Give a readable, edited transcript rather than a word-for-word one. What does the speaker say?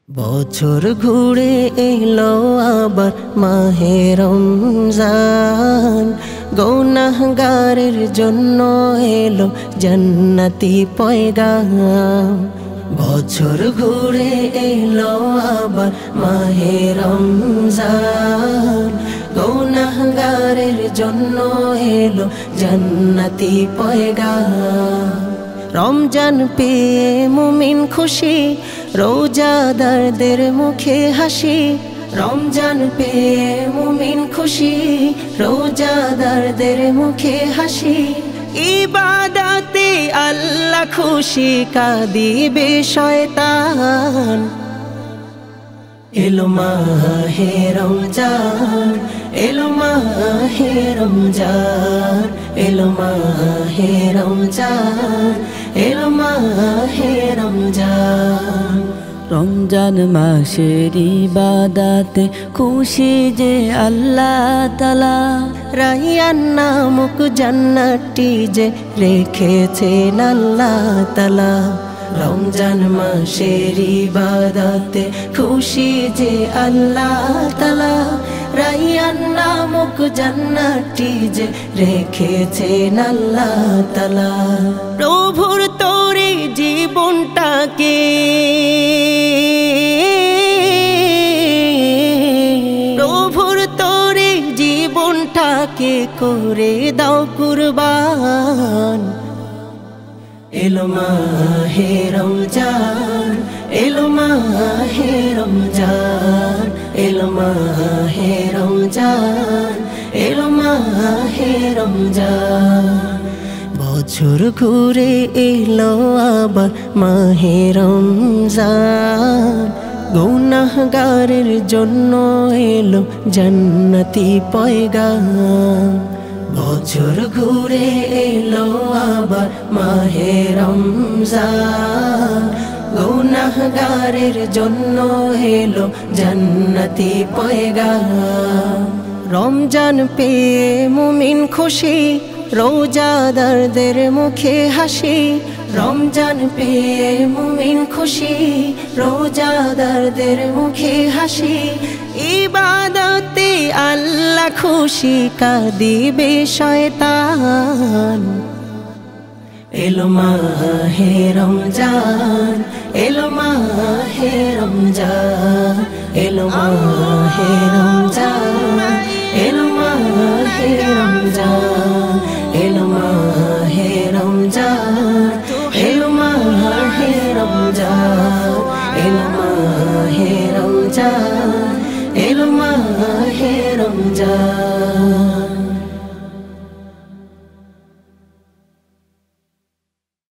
বছর ঘুরে এলো আবার মাহে রমজান, গুনাহগারের জন্য এলো জান্নাতি পয়গাম। বছর ঘুরে এলো আবার মাহে রমজান, গুনাহগারের জন্য এলো জান্নাতি পয়গাম। রমজান পেয়ে মুমিন খুশি, রোজাদারদের মুখে হাসি। রমজান পেয়ে মুমিন খুশি, রোজাদারদের মুখে হাসি। ইবাদতে আল্লাহ খুশি, কাঁদিবে শয়তান। এলো মাহে রমজান, এলো মাহে রমজান, এলো মাহে রমজান, এলো মাহে রমজান। রমজান মাসের ইবাদতে খুশি যে আল্লাহ তাআলা, রাইয়ান নামক জান্নাতটি যে রেখেছেন আল্লাহ তাআলা। রমজান মাসের ইবাদতে খুশি যে আল্লাহ তাআলা, রাইয়ান নামক জান্নাতটি যে রেখেছেন আল্লাহ তাআলা। প্রভুর তরে জীবনটাকে করে দাও কুরবান। এলো মাহে রমজান, এলো মাহে রমজান, এলো মাহে রমজান, এলো মাহে রমজান। বছর ঘুরে এলো আবার মাহে রমজান, গুনাহগারের জন্য এলো জান্নাতি পয়গাম। বছর ঘুরে এলো আবার মাহে রমজান, গুনাহগারের জন্য এলো জান্নাতি পয়গাম। রমজান পেয়ে মুমিন খুশি, রোজাদারদের মুখে হাসি। রমজান পেয়ে মুমিন খুশি, রোজাদারদের মুখে হাসি। ইবাদতে আল্লাহ খুশি, কাঁদিবে শয়তান। এলো মাহে রমজান, এলো মাহে রমজান, এলো মাহে রমজান, এলো মাহে রমজান, এলো মাহে রমজান, এলো মাহে রমজান, এলো মাহে রমজান, এলো মাহে রমজান।